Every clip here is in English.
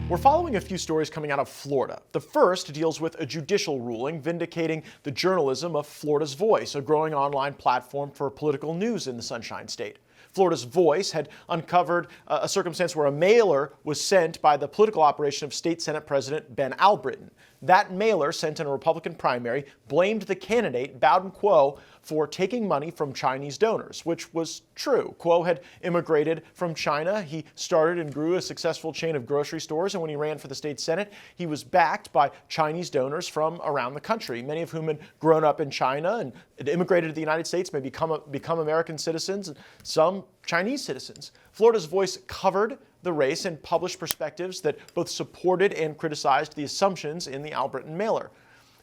We're following a few stories coming out of Florida. The first deals with a judicial ruling vindicating the journalism of Florida's Voice, a growing online platform for political news in the Sunshine State. Florida's Voice had uncovered a circumstance where a mailer was sent by the political operation of State Senate President Ben Albritton. That mailer, sent in a Republican primary, blamed the candidate, Bowden Kuo, for taking money from Chinese donors, which was true. Kuo had immigrated from China. He started and grew a successful chain of grocery stores, and when he ran for the state Senate, he was backed by Chinese donors from around the country, many of whom had grown up in China and had immigrated to the United States, may become American citizens, and some Chinese citizens. Florida's Voice covered the race and published perspectives that both supported and criticized the assumptions in the Albritton mailer.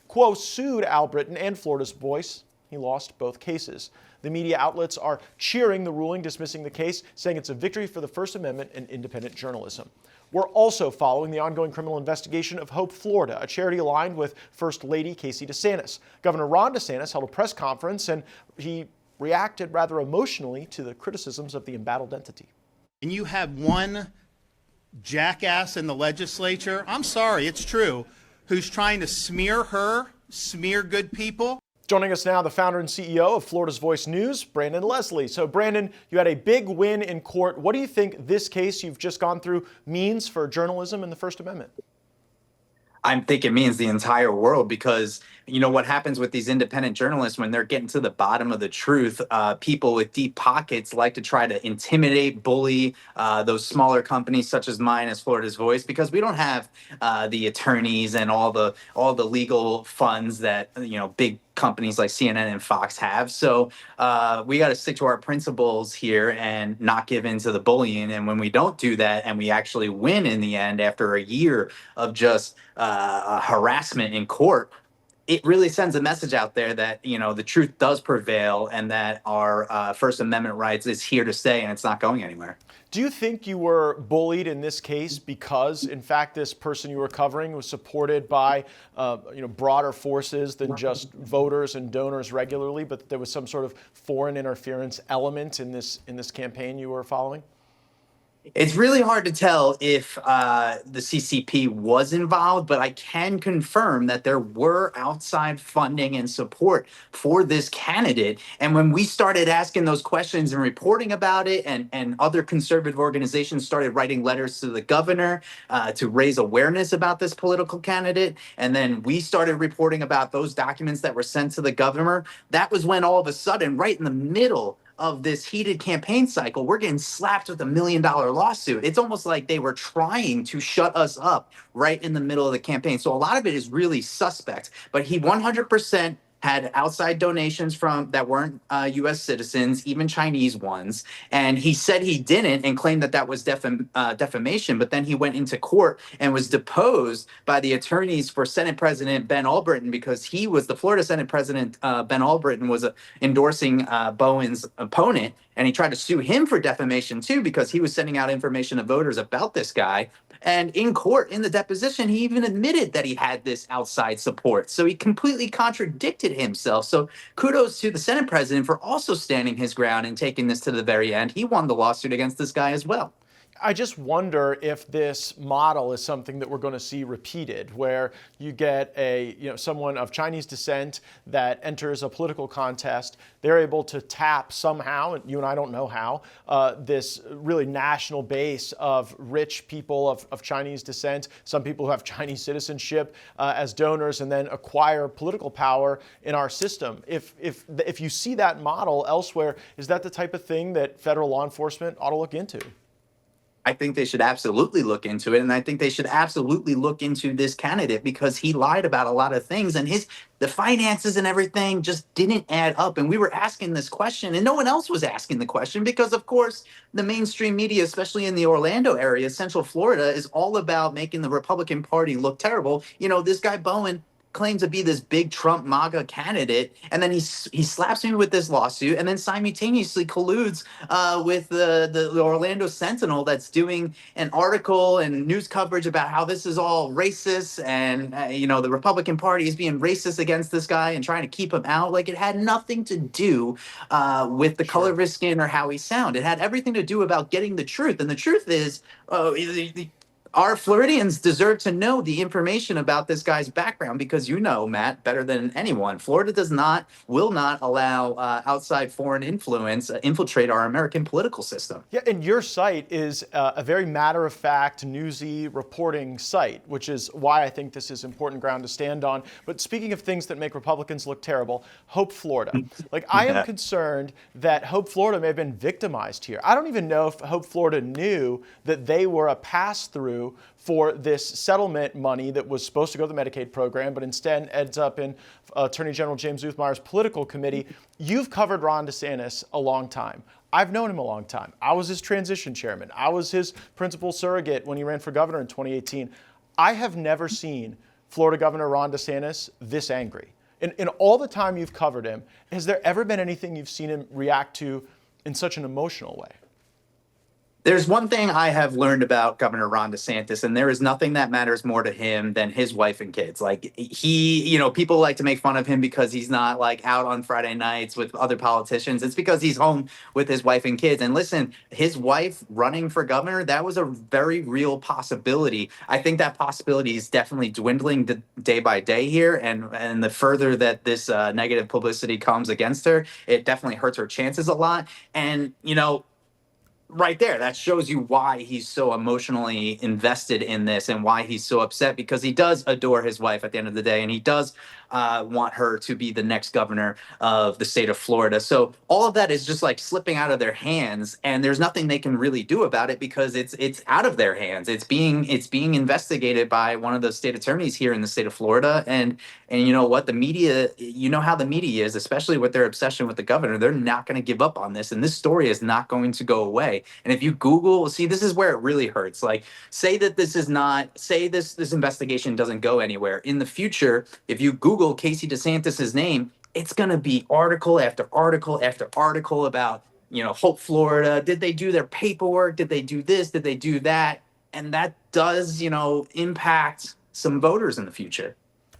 Kuo sued Albritton and Florida's Voice. He lost both cases. The media outlets are cheering the ruling, dismissing the case, saying it's a victory for the First Amendment and independent journalism. We're also following the ongoing criminal investigation of Hope Florida, a charity aligned with First Lady Casey DeSantis. Governor Ron DeSantis held a press conference, and he reacted rather emotionally to the criticisms of the embattled entity. And you have one jackass in the legislature, I'm sorry, it's true, who's trying to smear good people. Joining us now, the founder and CEO of Florida's Voice News, Brandon Leslie. So, Brandon, you had a big win in court. What do you think this case you've just gone through means for journalism and the First Amendment? I think it means the entire world, because you know what happens with these independent journalists when they're getting to the bottom of the truth. People with deep pockets like to try to intimidate, bully those smaller companies such as mine, as Florida's Voice, because we don't have the attorneys and all the legal funds that big companies like CNN and Fox have. So we got to stick to our principles here and not give in to the bullying. And when we don't do that and we actually win in the end after a year of just harassment in court, it really sends a message out there that, the truth does prevail and that our First Amendment rights is here to stay and it's not going anywhere. Do you think you were bullied in this case because, in fact, this person you were covering was supported by, broader forces than just voters and donors regularly, but there was some sort of foreign interference element in this campaign you were following? It's really hard to tell if the CCP was involved, but I can confirm that there were outside funding and support for this candidate. And when we started asking those questions and reporting about it, and other conservative organizations started writing letters to the governor to raise awareness about this political candidate, and then we started reporting about those documents that were sent to the governor, that was when all of a sudden, right in the middle of this heated campaign cycle, we're getting slapped with $1 million lawsuit. It's almost like they were trying to shut us up right in the middle of the campaign. So a lot of it is really suspect, but he 100% had outside donations from that weren't U.S. citizens, even Chinese ones. And he said he didn't and claimed that was defamation. But then he went into court and was deposed by the attorneys for Senate President Ben Albritton, because he was the Florida Senate President. Ben Albritton was endorsing Bowen's opponent. And he tried to sue him for defamation, too, because he was sending out information to voters about this guy. And in court, in the deposition, he even admitted that he had this outside support. So he completely contradicted himself. So kudos to the Senate president for also standing his ground and taking this to the very end. He won the lawsuit against this guy as well. I just wonder if this model is something that we're going to see repeated, where you get someone of Chinese descent that enters a political contest. They're able to tap somehow, and you and I don't know how, this really national base of rich people of Chinese descent, some people who have Chinese citizenship as donors, and then acquire political power in our system. If you see that model elsewhere, is that the type of thing that federal law enforcement ought to look into? I think they should absolutely look into it. And I think they should absolutely look into this candidate, because he lied about a lot of things, and the finances and everything just didn't add up. And we were asking this question and no one else was asking the question, because of course the mainstream media, especially in the Orlando area, Central Florida, is all about making the Republican Party look terrible. This guy Bowen claims to be this big Trump MAGA candidate, and then he slaps me with this lawsuit, and then simultaneously colludes with the Orlando Sentinel that's doing an article and news coverage about how this is all racist, and the Republican Party is being racist against this guy and trying to keep him out. Like, it had nothing to do with the color of his skin or how he sounded. It had everything to do about getting the truth, and the truth is our Floridians deserve to know the information about this guy's background because you know, Matt, better than anyone, Florida will not allow outside foreign influence infiltrate our American political system. Yeah, and your site is a very matter-of-fact, newsy reporting site, which is why I think this is important ground to stand on. But speaking of things that make Republicans look terrible, Hope Florida. Like, I am concerned that Hope Florida may have been victimized here. I don't even know if Hope Florida knew that they were a pass-through for this settlement money that was supposed to go to the Medicaid program, but instead ends up in Attorney General James Uthmeyer's political committee. You've covered Ron DeSantis a long time. I've known him a long time. I was his transition chairman. I was his principal surrogate when he ran for governor in 2018. I have never seen Florida Governor Ron DeSantis this angry. In all the time you've covered him, has there ever been anything you've seen him react to in such an emotional way? There's one thing I have learned about Governor Ron DeSantis, and there is nothing that matters more to him than his wife and kids. Like people like to make fun of him because he's not like out on Friday nights with other politicians. It's because he's home with his wife and kids. And listen, his wife running for governor, that was a very real possibility. I think that possibility is definitely dwindling day by day here. And the further that this negative publicity comes against her, it definitely hurts her chances a lot. And, right there, that shows you why he's so emotionally invested in this and why he's so upset, because he does adore his wife at the end of the day, and he does want her to be the next governor of the state of Florida. So all of that is just like slipping out of their hands, and there's nothing they can really do about it because it's out of their hands. It's being investigated by one of the state attorneys here in the state of Florida, and you know what, the media, you know how the media is, especially with their obsession with the governor. They're not going to give up on this, and this story is not going to go away. And if you Google, see, this is where it really hurts. Like, say that this investigation doesn't go anywhere in the future. If you Google Casey DeSantis's name, it's going to be article after article after article about, Hope Florida. Did they do their paperwork? Did they do this? Did they do that? And that does, impact some voters in the future.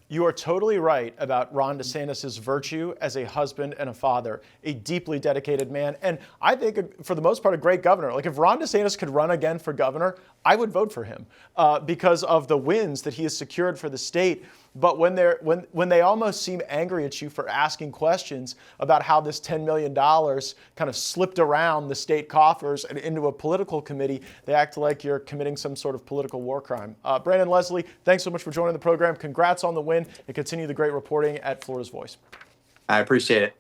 You are totally right about Ron DeSantis' virtue as a husband and a father, a deeply dedicated man, and I think, for the most part, a great governor. Like, if Ron DeSantis could run again for governor, I would vote for him because of the wins that he has secured for the state. But when they almost seem angry at you for asking questions about how this $10 million kind of slipped around the state coffers and into a political committee, they act like you're committing some sort of political war crime. Brandon, Leslie, thanks so much for joining the program. Congrats on the win, and continue the great reporting at Florida's Voice. I appreciate it.